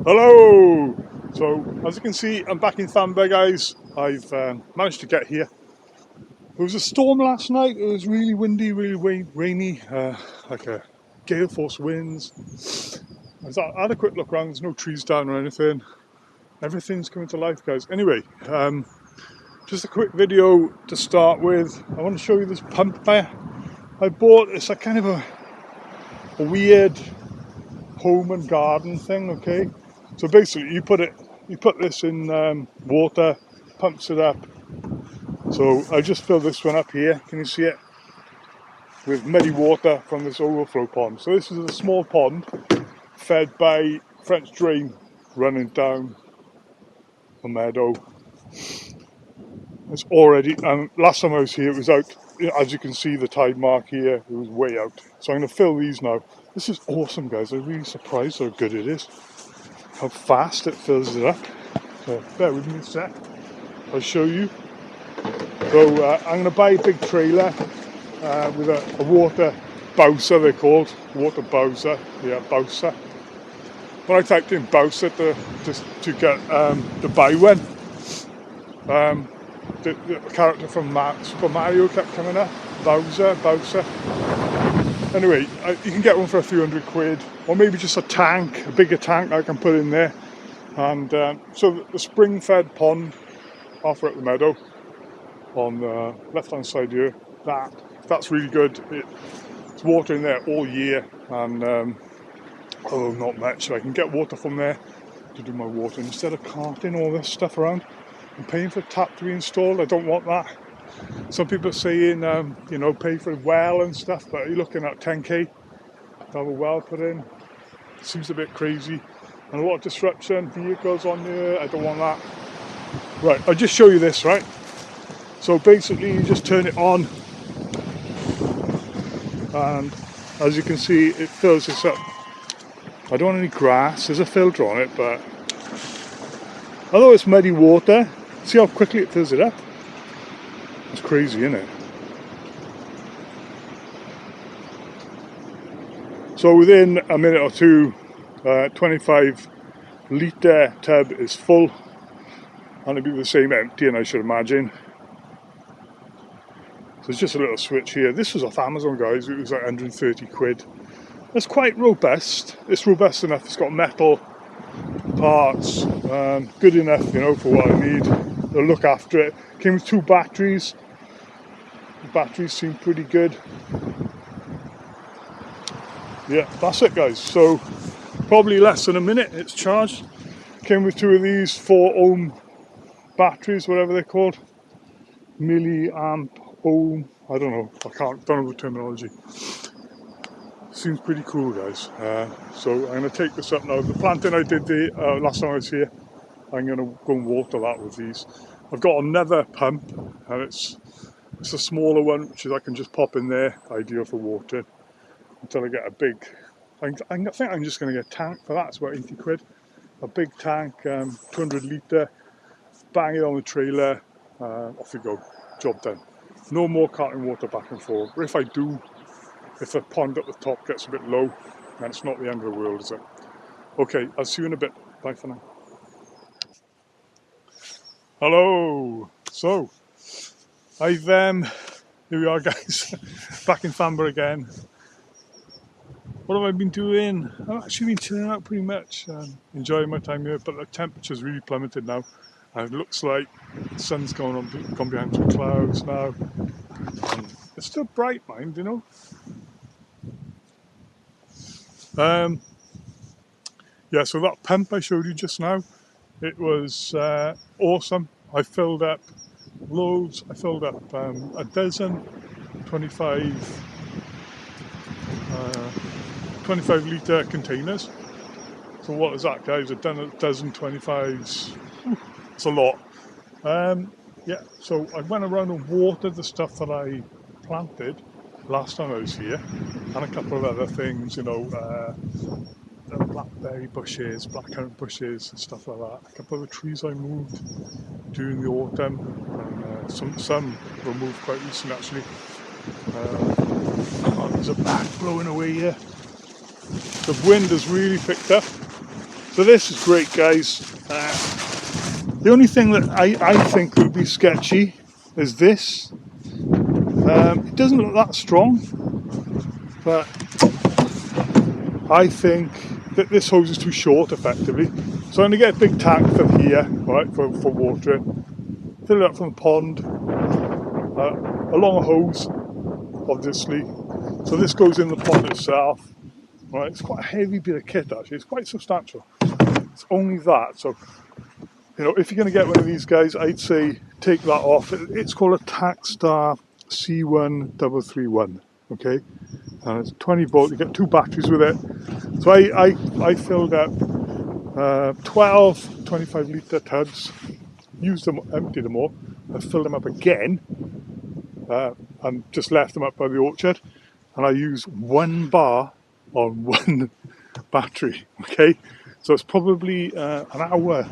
Hello! So, as you can see, I'm back in Thamber, guys. I've managed to get here. There was a storm last night. It was really windy, really rainy, like a gale force winds. I had a quick look around. There's no trees down or anything. Everything's coming to life, guys. Anyway, just a quick video to start with. I want to show you this pump I bought. It's a kind of a weird home and garden thing, okay? So basically you put this in water, pumps it up. So I just filled this one up here, can you see it? With muddy water from this overflow pond. So this is a small pond fed by French drain running down the meadow. It's already, and last time I was here it was out, as you can see the tide mark here, it was way out. So I'm going to fill these now. This is awesome, guys. I'm really surprised how good it is. How fast it fills it up. So bear with me a sec. I'll show you. So I'm going to buy a big trailer with a water bowser, they're called. Water bowser. Yeah, bowser. When I typed in bowser to get to buy one, the character from Super Mario kept coming up. Bowser. Anyway, you can get one for a few £100, or maybe just a tank, a bigger tank I can put in there. And so the spring-fed pond off at the meadow on the left-hand side here, that's really good. It's water in there all year, and although not much, I can get water from there to do my water instead of carting all this stuff around and paying for a tap to be installed. I don't want that. Some people are saying, pay for a well and stuff, but you're looking at 10k to have a well put in. Seems a bit crazy. And a lot of disruption, vehicles on there, I don't want that. Right, I'll just show you this, right? So basically you just turn it on, and as you can see it fills this up. I don't want any grass, there's a filter on it, but although it's muddy water, see how quickly it fills it up? It's crazy, isn't it? So within a minute or two, 25 litre tub is full, and it'll be the same emptying, I should imagine. So it's just a little switch here. This was off Amazon, guys. It was like £130. It's quite robust. It's robust enough. It's got metal parts, good enough, for what I need. They'll look after it. Came with 2 batteries. The batteries seem pretty good. Yeah, that's it, guys. So probably less than a minute it's charged. Came with 2 of these 4 ohm batteries, whatever they're called. Milliamp ohm. I don't know. Don't know the terminology. Seems pretty cool, guys. So I'm going to take this up now. The planting I did last time I was here, I'm going to go and water that with these. I've got another pump, and it's a smaller one, which I can just pop in there, ideal for watering, until I get a big, I think I'm just going to get a tank for that. It's about £80. A big tank, 200 litre, bang it on the trailer, off you go, job done. No more carting water back and forth. Or if I do, if the pond at the top gets a bit low, then it's not the end of the world, is it? Okay, I'll see you in a bit. Bye for now. Hello. So, here we are, guys. Back in Thamber again. What have I been doing? I've actually been chilling out pretty much, enjoying my time here, but the temperature's really plummeted now. And it looks like the sun's gone behind some clouds now. And it's still bright, mind, Yeah, so that pump I showed you just now, it was awesome. I filled up loads. I filled up a dozen 25 litre containers. So what is that, guys? A dozen 25s. It's a lot. Yeah, so I went around and watered the stuff that I planted last time I was here, and a couple of other things, blackberry bushes, blackcurrant bushes and stuff like that. A couple of the trees I moved during the autumn, and some were moved quite recently actually. There's a bat blowing away here. The wind has really picked up, So this is great, guys. The only thing that I think would be sketchy is this. It doesn't look that strong, but I think that this hose is too short effectively. So I'm going to get a big tank from here, right, for watering. Fill it up from the pond, along a hose, obviously. So this goes in the pond itself. Right, it's quite a heavy bit of kit actually, it's quite substantial. It's only that, so you know, if you're going to get one of these guys, I'd say take that off. It's called a Tacstar C1331, okay? And it's 20 volt, you get 2 batteries with it. So I filled up 12 25 litre tubs, used them, emptied them all, and filled them up again, and just left them up by the orchard. And I use 1 bar on 1 battery, okay? So it's probably an hour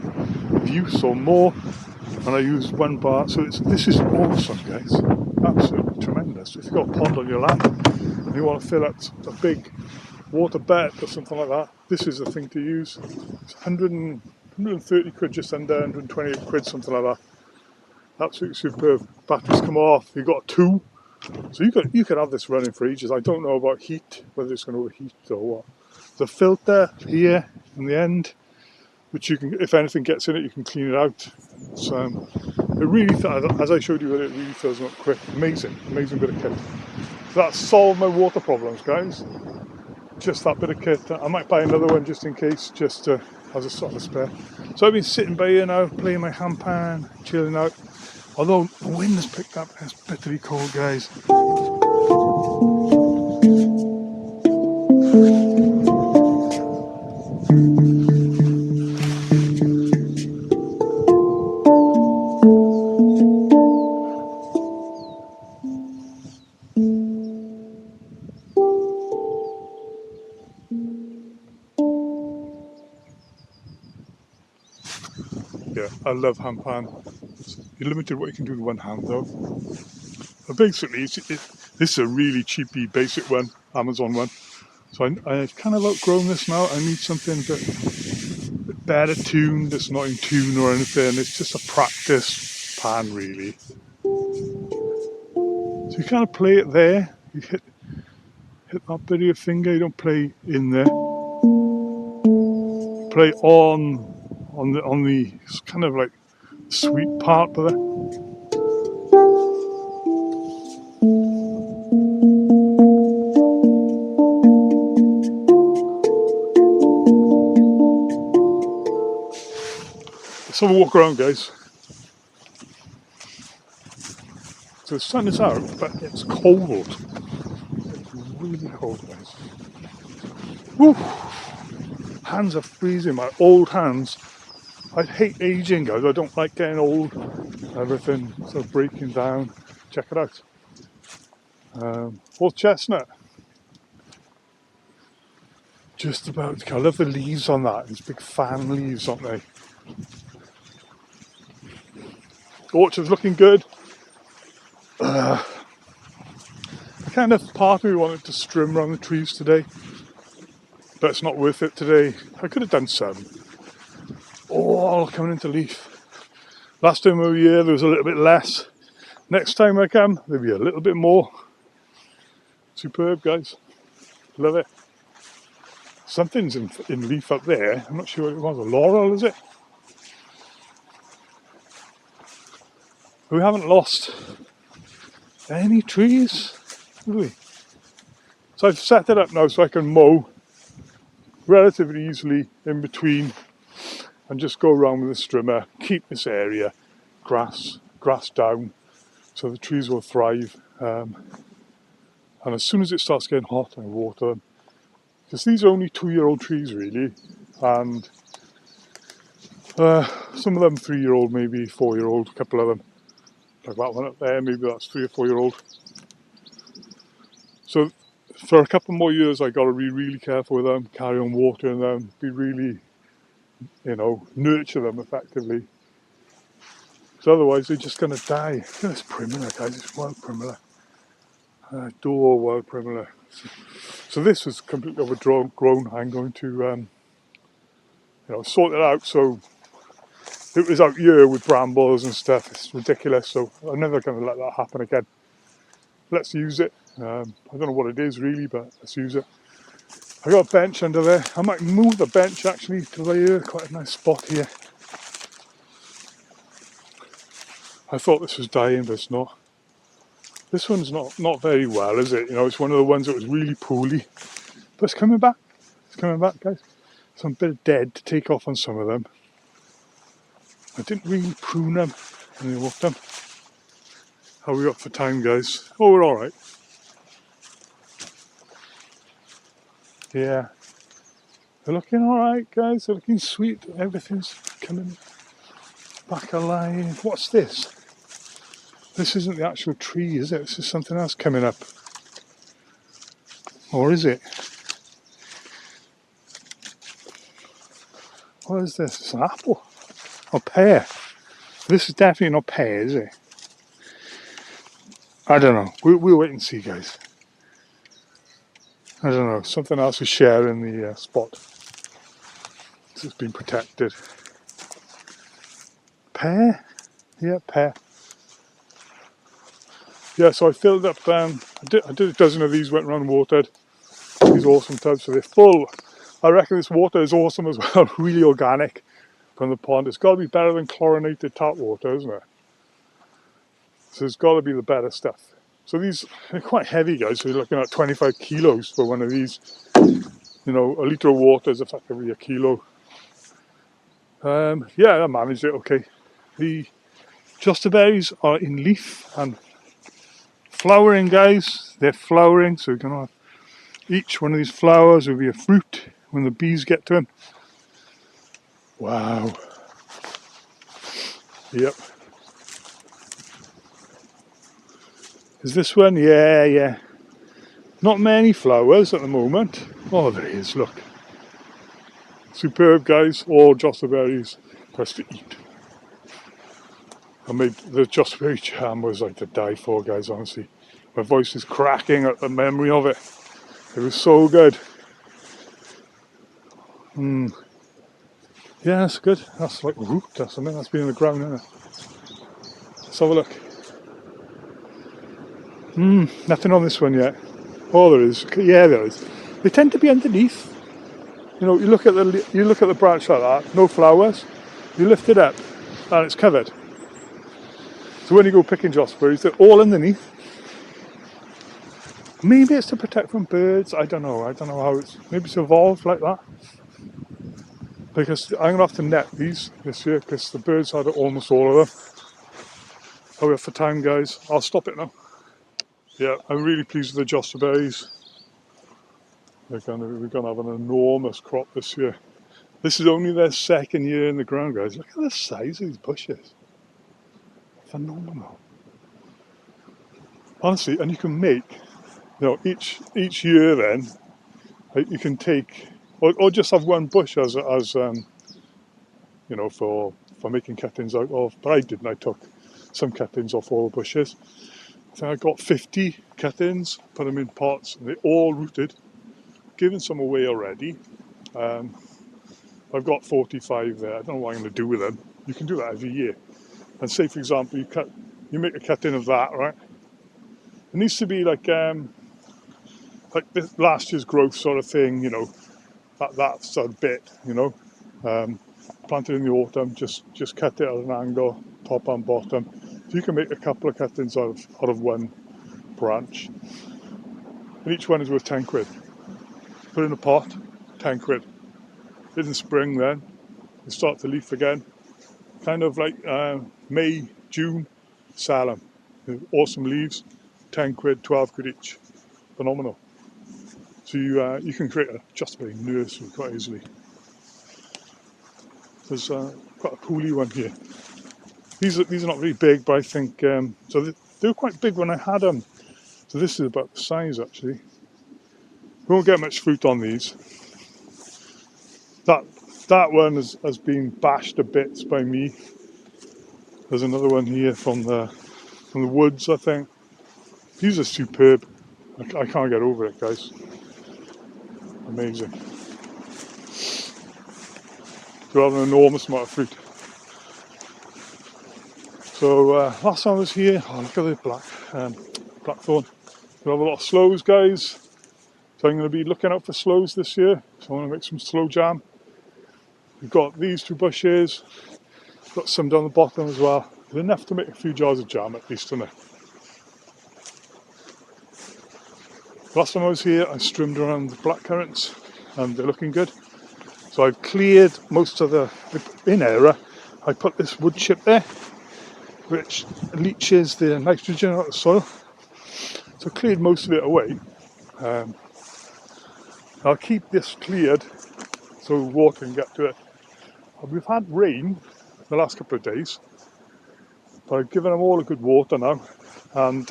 of use or more, and I use 1 bar. So this is awesome, guys. Absolutely tremendous. If you've got a pond on your land and you want to fill up a big water bed or something like that, this is the thing to use. It's 130 quid, just under 128 quid, something like that. Absolutely superb. Batteries come off. You've got 2. So you could have this running for ages. I don't know about heat, whether it's going to overheat or what. The filter here in the end, which you can, if anything gets in it, you can clean it out. So it really, as I showed you, it really fills them up quick. Amazing bit of kit. So that's solved my water problems, guys. Just that bit of kit. I might buy another one just in case, just as a sort of spare. So I've been sitting by here now, playing my handpan, chilling out. Although the wind has picked up, it's bitterly cold, guys. Yeah, I love handpan. You're limited what you can do with 1 hand though. But basically, this is a really cheapy basic one, Amazon one. So I've kind of outgrown this now. I need something a bit better tuned, that's not in tune or anything. It's just a practice pan really. So you kind of play it there. You hit that bit of your finger, you don't play in there. Play on the kind of like sweet part of it. Let's have a walk around, guys. So the sun is out, but it's cold. It's really cold, guys. Woo! Hands are freezing, my old hands. I hate aging, guys. I don't like getting old. Everything sort of breaking down. Check it out. Horse chestnut. Just about. I love the leaves on that. These big fan leaves, aren't they? Orchard's looking good. Kind of part of me wanted to trim around the trees today, but it's not worth it today. I could have done some. All coming into leaf. Last time we were here, there was a little bit less. Next time I come, there'll be a little bit more. Superb, guys. Love it. Something's in leaf up there. I'm not sure what it was. A laurel, is it? We haven't lost any trees, have we? So I've set it up now so I can mow relatively easily in between and just go around with a strimmer, keep this area grass down so the trees will thrive. And as soon as it starts getting hot, I water them. Because these are only 2-year-old trees really, and some of them 3-year-old, maybe 4-year-old, a couple of them. Like that one up there, maybe that's 3 or 4-year-old. So for a couple more years I gotta be really careful with them, carry on watering them, be really, nurture them effectively. So otherwise they're just gonna die. Look at this primula, guys, it's wild primula. I adore wild primula. So this is completely overgrown. I'm going to you know, sort it out so it was out here with brambles and stuff. It's ridiculous, so I'm never going to let that happen again. Let's use it. I don't know what it is really, but let's use it. I got a bench under there. I might move the bench actually to here. Quite a nice spot here. I thought this was dying, but it's not. This one's not very well, is it? You know, it's one of the ones that was really poorly. But it's coming back. It's coming back, guys. Some bit of dead to take off on some of them. I didn't really prune them in the autumn. How are we got for time, guys? Oh, we're all right. Yeah. They're looking all right, guys. They're looking sweet. Everything's coming back alive. What's this? This isn't the actual tree, is it? This is something else coming up. Or is it? What is this? It's an apple. Or pear. This is definitely not pear, is it? I don't know. We'll wait and see, guys. I don't know. Something else is sharing the spot. It's been protected. Pear? Yeah, pear. Yeah, so I filled up, I did a dozen of these, went around and watered. These awesome tubs, so they're full. I reckon this water is awesome as well, really organic from the pond. It's got to be better than chlorinated tap water, isn't it? So it's got to be the better stuff. So these are quite heavy, guys, so you're looking at 25 kilos for one of these. You know, a litre of water is effectively a kilo. Yeah, I managed it okay. The jostaberries are in leaf and flowering, guys. They're flowering, so you're going to have each one of these flowers will be a fruit when the bees get to them. Wow. Yep. Is this one? Yeah. Not many flowers at the moment. Oh, there is, look. Superb, guys. All jostaberries. Press to eat. I made the jostaberry jam was like to die for, guys, honestly. My voice is cracking at the memory of it. It was so good. Yeah, that's good. That's like root or something. That's been in the ground, isn't it? Let's have a look. Nothing on this one yet. Oh, there is. Yeah, there is. They tend to be underneath. You know, you look at the branch like that, no flowers. You lift it up, and it's covered. So when you go picking jossberries, they're all underneath. Maybe it's to protect from birds. I don't know. I don't know how it's. Maybe it's evolved like that. Because I'm gonna have to net these this year because the birds had almost all of them. How are we for time, guys? I'll stop it now. Yeah, I'm really pleased with the jostaberries. We're gonna have an enormous crop this year. This is only their second year in the ground, guys. Look at the size of these bushes. Phenomenal. Honestly, and you can make, you know, each year then, you can take, or just have one bush as you know, for making cuttings out of. But I didn't. I took some cuttings off all the bushes. I think I got 50 cuttings, put them in pots, and they all rooted. Given some away already. I've got 45 there. I don't know what I'm going to do with them. You can do that every year. And say, for example, you make a cutting of that, right? It needs to be like this last year's growth sort of thing, you know, that sort of bit, you know. Planted in the autumn, just cut it at an angle, top and bottom. So you can make a couple of cuttings out of one branch. And each one is worth 10 quid. Put it in a pot, 10 quid. In the spring then, they start to leaf again. Kind of like May, June, sell them. Awesome leaves, 10 quid, 12 quid each. Phenomenal. So you can create a jostaberry nursery quite easily. There's quite a pooley one here. These are not very big, but I think, so they were quite big when I had them. So this is about the size actually. We won't get much fruit on these. That one has been bashed to bits by me. There's another one here from the woods, I think. These are superb. I can't get over it, guys. Amazing. to have an enormous amount of fruit. So last time I was here, oh look at the blackthorn. We have a lot of sloes, guys. So I'm going to be looking out for sloes this year. So I want to make some sloe jam. We've got these 2 bushes. Got some down the bottom as well. There's enough to make a few jars of jam at least, isn't there? Last time I was here, I streamed around the blackcurrants and they're looking good. So I've cleared most of in error, I put this wood chip there, which leaches the nitrogen out of the soil. So I cleared most of it away. I'll keep this cleared so water can get to it. We've had rain the last couple of days, but I've given them all a good water now, and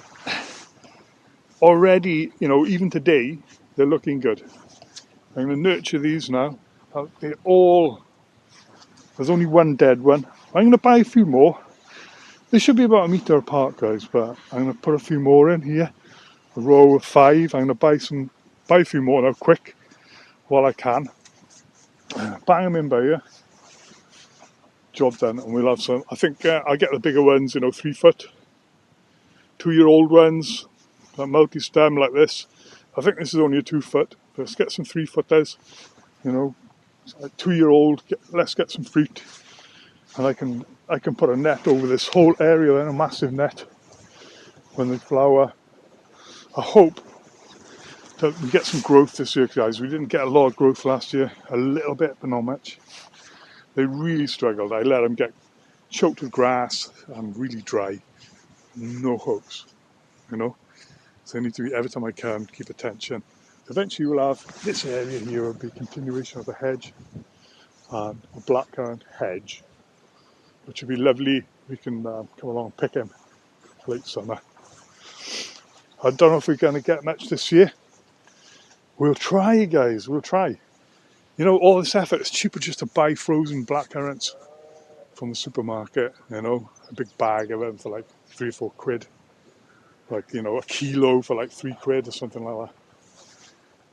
already, you know, even today, they're looking good. I'm going to nurture these now. There's only one dead one. I'm going to buy a few more. They should be about 1 metre apart, guys, but I'm going to put a few more in here. A row of 5. I'm going to buy a few more now, quick, while I can. Bang them in by here. Job done, and we'll have some. I think I'll get the bigger ones, you know, 3 foot, 2-year-old ones, that multi-stem like this. I think this is only a 2 foot. Let's get some 3-footers, you know, 2-year-old. Let's get some fruit, and I can put a net over this whole area, then a massive net when they flower. I hope that we get some growth this year, guys. We didn't get a lot of growth last year, a little bit, but not much. They really struggled. I let them get choked with grass and really dry. No hopes, you know. So I need to be, every time I can, keep attention. Eventually we'll have this area here will be a continuation of a hedge and a blackcurrant hedge, which would be lovely. We can come along and pick him late summer. I don't know if we're going to get much this year. We'll try, guys, we'll try. You know, all this effort, it's cheaper just to buy frozen blackcurrants from the supermarket, you know, a big bag of them for like 3 or 4 quid. Like, you know, a kilo for like 3 quid or something like that.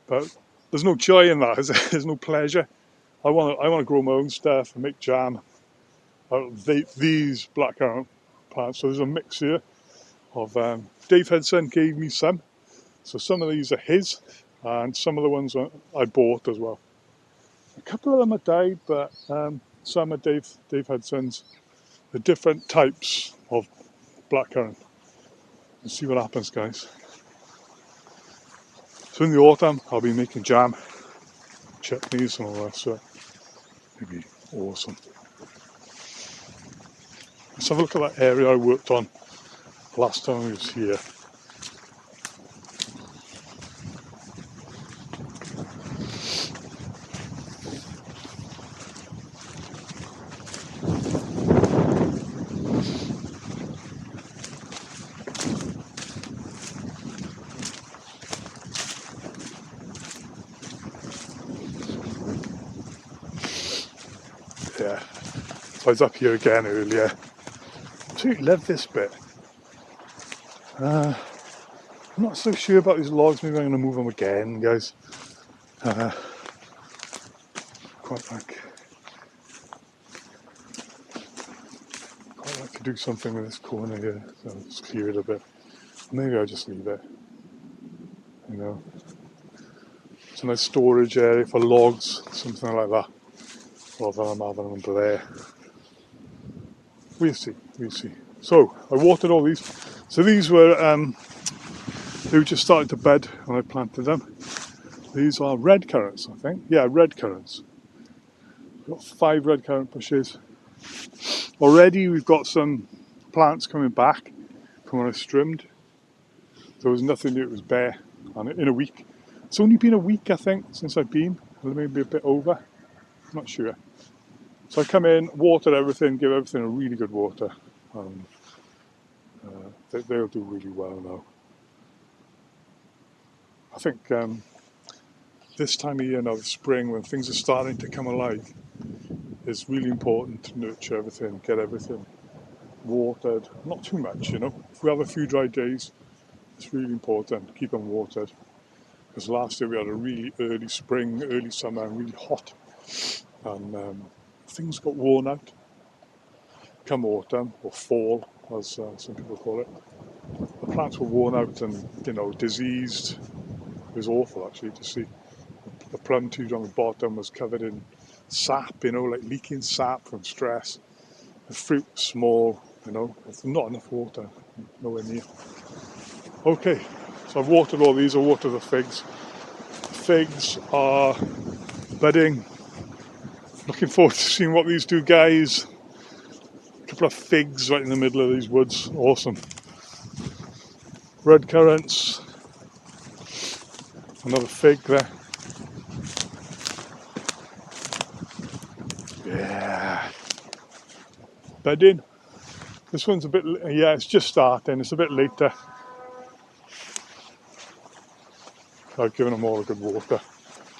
But there's no joy in that, is there? There's no pleasure. I want to grow my own stuff and make jam out of these blackcurrant plants. So there's a mix here of, Dave Hudson gave me some. So some of these are his, and some of the ones I bought as well. A couple of them have died, but some are Dave Hudson's. The different types of blackcurrant. Let's see what happens, guys. So in the autumn, I'll be making jam, chutneys and all that, so it'll be awesome. Let's have a look at that area I worked on last time I was here. Yeah, so I was up here again earlier. I absolutely love this bit. I'm not so sure about these logs. Maybe I'm going to move them again, guys. Quite like to do something with this corner here. So I'll just clear it a bit. Maybe I'll just leave it. You know, it's a nice storage area for logs, something like that. Rather than having them under there. We'll see. So I watered all these. So these were they were just starting to bud when I planted them. These are red currants, I think. Yeah, red currants. We've got 5 red currant bushes. Already we've got some plants coming back from when I trimmed. There was nothing new, it was bare. And in a week. It's only been a week, I think, since I've been. Maybe a bit over. I'm not sure. So I come in, water everything, give everything a really good water. They'll do really well now. I think this time of year now, the spring, when things are starting to come alive, it's really important to nurture everything, get everything watered. Not too much, you know. If we have a few dry days, it's really important to keep them watered. Because last year we had a really early spring, early summer, and really hot. And things got worn out. Come autumn, or fall, as some people call it. The plants were worn out and, you know, diseased. It was awful actually to see. The plum tube on the bottom was covered in sap, you know, like leaking sap from stress. The fruit was small, you know, there's not enough water, nowhere near. Okay, so I've watered all these. I'll water the figs. The figs are budding. Looking forward to seeing what these do, guys. A couple of figs right in the middle of these woods. Awesome. Red currants. Another fig there. Yeah. Budding. This one's a bit, yeah, it's just starting. It's a bit later. I've given them all a good water.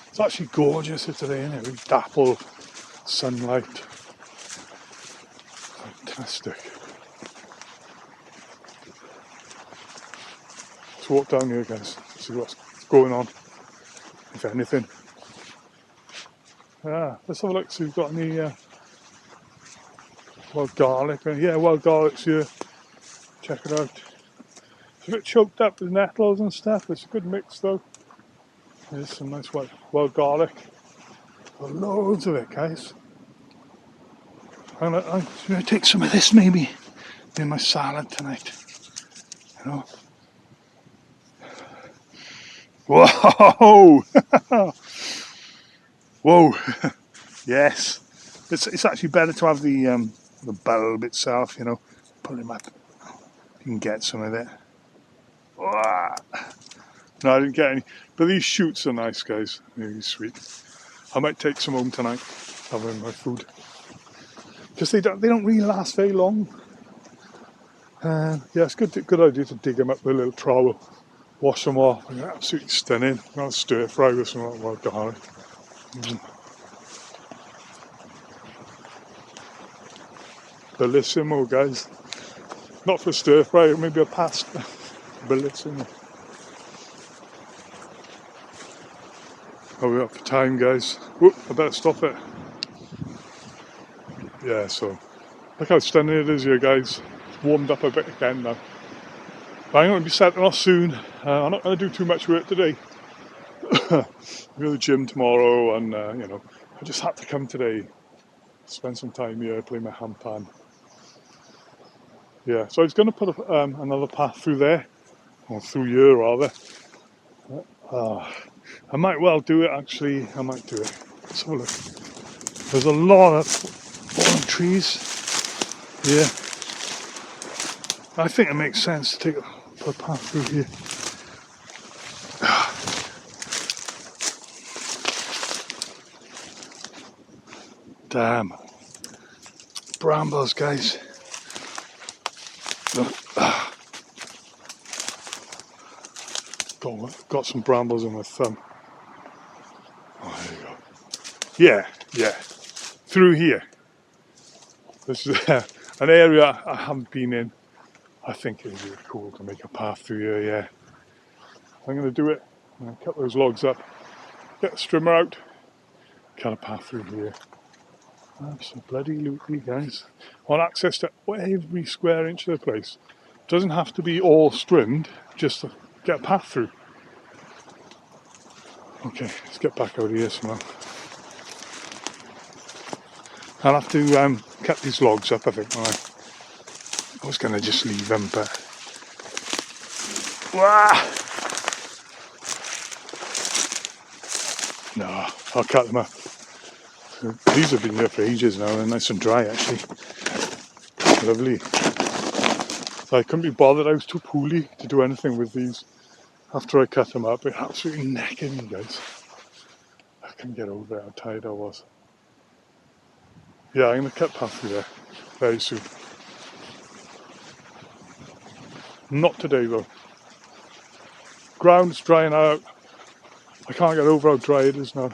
It's actually gorgeous today, isn't it? With dappled sunlight. Fantastic. Let's walk down here, guys. See what's going on, if anything. Let's have a look, see if we've got any wild garlic. Yeah, wild garlic's here. Check it out. It's a bit choked up with nettles and stuff. It's a good mix though. There's some nice wild garlic. Got loads of it, guys. I'm gonna take some of this maybe in my salad tonight. You know. Whoa! Whoa! Yes. It's actually better to have the bulb itself. You know, pull him up. You can get some of it. No, I didn't get any. But these shoots are nice, guys. Really sweet. I might take some home tonight. Have them in my food. Because they don't really last very long. Yeah, it's good idea to dig them up with a little trowel. Wash them off. They're absolutely stunning. I'll stir fry with some wild garlic. Bellissimo, guys. Not for stir fry, maybe a pasta. Bellissimo. Oh, we're up for time, guys. Whoop, I better stop it. Yeah, so look how stunning it is here, guys. It's warmed up a bit again now. But I'm going to be setting off soon. I'm not going to do too much work today. I'll go to the gym tomorrow, and you know, I just had to come today, spend some time here, play my handpan. Yeah, so I was going to put another path through there, or through here rather. I might well do it actually. I might do it. Let's have a look. There's a lot of fallen trees here. I think it makes sense to put a path through here. Damn. Brambles, guys. Got some brambles in my thumb. Oh, there you go. Yeah. Through here. This is an area I haven't been in. I think it would be really cool to make a path through here, yeah. I'm going to do it. I'm going to cut those logs up, get the strimmer out, cut a path through here. Absolutely, guys. I want access to every square inch of the place. Doesn't have to be all trimmed, just to get a path through. Okay, let's get back out of here somehow. I'll have to cut these logs up, I think. I was going to just leave them, but... No, I'll cut them up. These have been here for ages now, they're nice and dry actually. Lovely. So I couldn't be bothered, I was too poorly to do anything with these. After I cut them up, it absolutely knackered me, guys. I couldn't get over it, how tired I was. Yeah, I'm going to cut path through there very soon. Not today though. Ground's drying out. I can't get over how dry it is now.